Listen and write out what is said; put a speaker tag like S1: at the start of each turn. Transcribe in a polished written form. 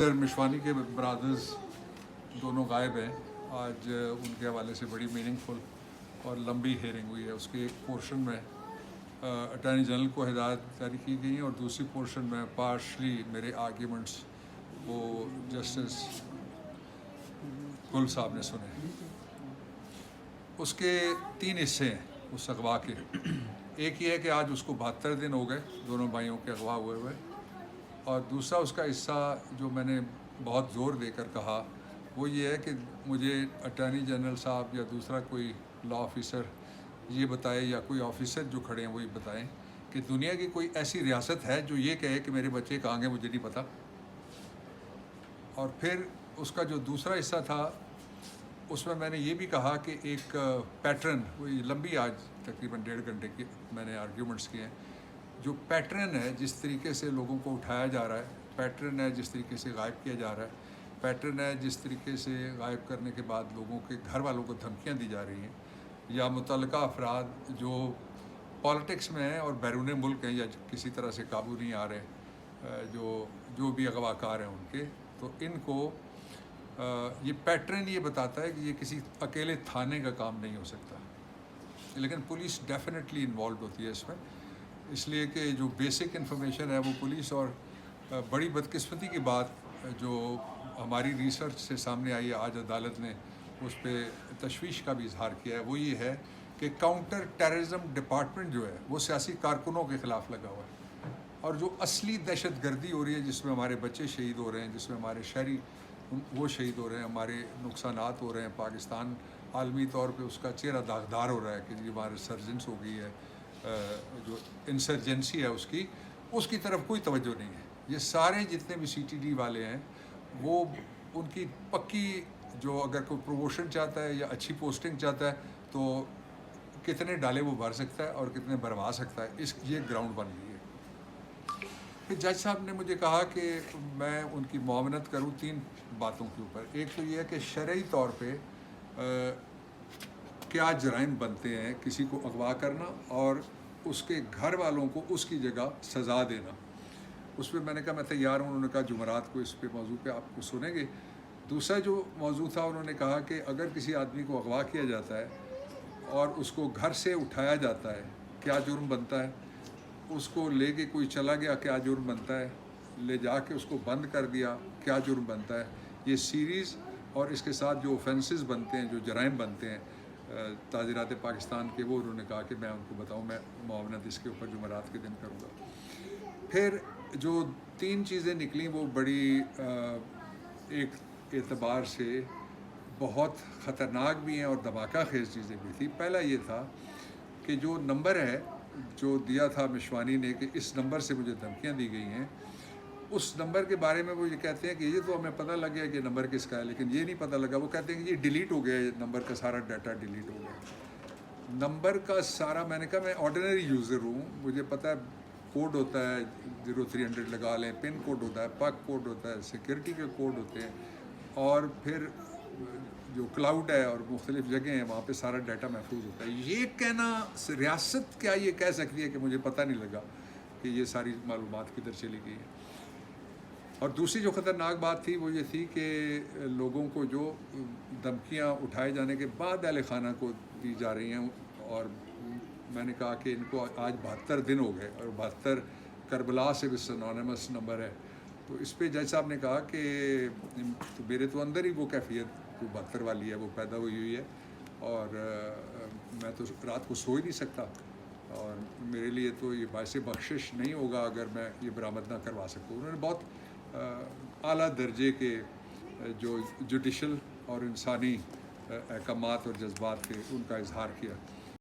S1: मिशवानी के ब्रदर्स दोनों गायब हैं। आज उनके हवाले से बड़ी मीनिंगफुल और लंबी हेयरिंग हुई है। उसके एक पोर्शन में अटॉर्नी जनरल को हिदायत जारी की गई और दूसरी पोर्शन में पार्शली मेरे आर्ग्यूमेंट्स वो जस्टिस गुल साहब ने सुने। उसके 3 हिस्से हैं उस अगवा के। एक ये है कि आज उसको 72 दिन हो गए दोनों भाइयों के अगवा हुए, और दूसरा उसका हिस्सा जो मैंने बहुत ज़ोर देकर कहा वो ये है कि मुझे अटॉर्नी जनरल साहब या दूसरा कोई लॉ ऑफिसर ये बताए, या कोई ऑफिसर जो खड़े हैं वो ये बताएं कि दुनिया की कोई ऐसी रियासत है जो ये कहे कि मेरे बच्चे कहाँ गए मुझे नहीं पता। और फिर उसका जो दूसरा हिस्सा था उसमें मैंने ये भी कहा कि एक पैटर्न, वही लंबी आज तकरीबन 1.5 घंटे की मैंने आर्ग्यूमेंट्स किए हैं, जो पैटर्न है जिस तरीके से लोगों को उठाया जा रहा है, पैटर्न है जिस तरीके से गायब किया जा रहा है, पैटर्न है जिस तरीके से गायब करने के बाद लोगों के घर वालों को धमकियाँ दी जा रही हैं, या मुतल्लिका अफराद जो पॉलिटिक्स में हैं और बैरून मुल्क हैं या किसी तरह से काबू नहीं आ रहे, जो भी अगवाकार हैं उनके, तो इनको ये पैटर्न ये बताता है कि ये किसी अकेले थाने का काम नहीं हो सकता, लेकिन पुलिस डेफिनेटली इन्वॉल्व होती है इसमें, इसलिए कि जो बेसिक इन्फॉर्मेशन है वो पुलिस। और बड़ी बदकिस्मती की बात जो हमारी रिसर्च से सामने आई है, आज अदालत ने उस पर तशवीश का भी इजहार किया है, वो ये है कि काउंटर टेररिज्म डिपार्टमेंट जो है वो सियासी कारकुनों के ख़िलाफ़ लगा हुआ है, और जो असली दहशत गर्दी हो रही है जिसमें हमारे बच्चे शहीद हो रहे हैं, जिसमें हमारे शहरी वो शहीद हो रहे हैं, हमारे नुकसानात हो रहे हैं, पाकिस्तान आलमी तौर पे उसका चेहरा दागदार हो रहा है कि जी हमारे सर्जेंस हो गई है, जो इंसर्जेंसी है उसकी तरफ कोई तवज्जो नहीं है। ये सारे जितने भी CTD वाले हैं वो उनकी पक्की, जो अगर कोई प्रमोशन चाहता है या अच्छी पोस्टिंग चाहता है तो कितने डाले वो भर सकता है और कितने भरवा सकता है, ये ग्राउंड बन गई है। फिर जज साहब ने मुझे कहा कि मैं उनकी मुआवनत करूं 3 बातों के ऊपर। एक तो ये है कि शरई तौर पे क्या जराइम बनते हैं किसी को अगवा करना और उसके घर वालों को उसकी जगह सज़ा देना। उस पर मैंने कहा मैं तैयार हूँ। उन्होंने कहा जुमरात को इस पे मौजू पे आपको सुनेंगे। दूसरा जो मौजू था, उन्होंने कहा कि अगर किसी आदमी को अगवा किया जाता है और उसको घर से उठाया जाता है क्या जुर्म बनता है, उसको ले के कोई चला गया क्या जुर्म बनता है, ले जाके उसको बंद कर दिया क्या जुर्म बनता है। ये सीरीज़ और इसके साथ जो ऑफेंसेस बनते हैं, जो जराइम बनते हैं ताज़ीरात पाकिस्तान के, वो उन्होंने कहा कि मैं उनको बताऊं, मैं मुआवनत इसके ऊपर जुमरात के दिन करूँगा। फिर जो 3 चीज़ें निकली वो बड़ी एक एतबार से बहुत ख़तरनाक भी हैं और धमाका खेज़ चीज़ें भी थी। पहला ये था कि जो नंबर है जो दिया था मिशवानी ने कि इस नंबर से मुझे धमकियाँ दी गई हैं, उस नंबर के बारे में वो ये कहते हैं कि ये तो हमें पता लग गया कि नंबर किसका है, लेकिन ये नहीं पता लगा। वो कहते हैं कि ये डिलीट हो गया, ये नंबर का सारा डाटा डिलीट हो गया। नंबर का सारा, मैंने कहा मैं ऑर्डिनरी यूज़र हूँ, मुझे पता है कोड होता है 0300 लगा लें, पिन कोड होता है, पक कोड होता है, सिक्योरिटी के कोड होते हैं, और फिर जो क्लाउड है और मुख्तलिफ़ जगह हैं वहाँ पे सारा डाटा महफूज होता है। ये कहना, रियासत क्या ये कह सकती है कि मुझे पता नहीं लगा कि ये सारी मालूमात किधर चली गई है। और दूसरी जो ख़तरनाक बात थी वो ये थी कि लोगों को जो धमकियाँ उठाए जाने के बाद अहल खाना को दी जा रही हैं, और मैंने कहा कि इनको आज 72 दिन हो गए और 72 करबला से भी सिनोनिमस नंबर है। तो इस पे जज साहब ने कहा कि तो मेरे तो अंदर ही वो कैफियत जो 72 वाली है वो पैदा हुई है, और मैं तो रात को सो ही नहीं सकता, और मेरे लिए तो ये बायसे बख्शिश नहीं होगा अगर मैं ये बरामद ना करवा सकूँ। उन्होंने बहुत आला दर्जे के जो जुडिशल और इंसानी अहकामात और जज्बात थे उनका इजहार किया।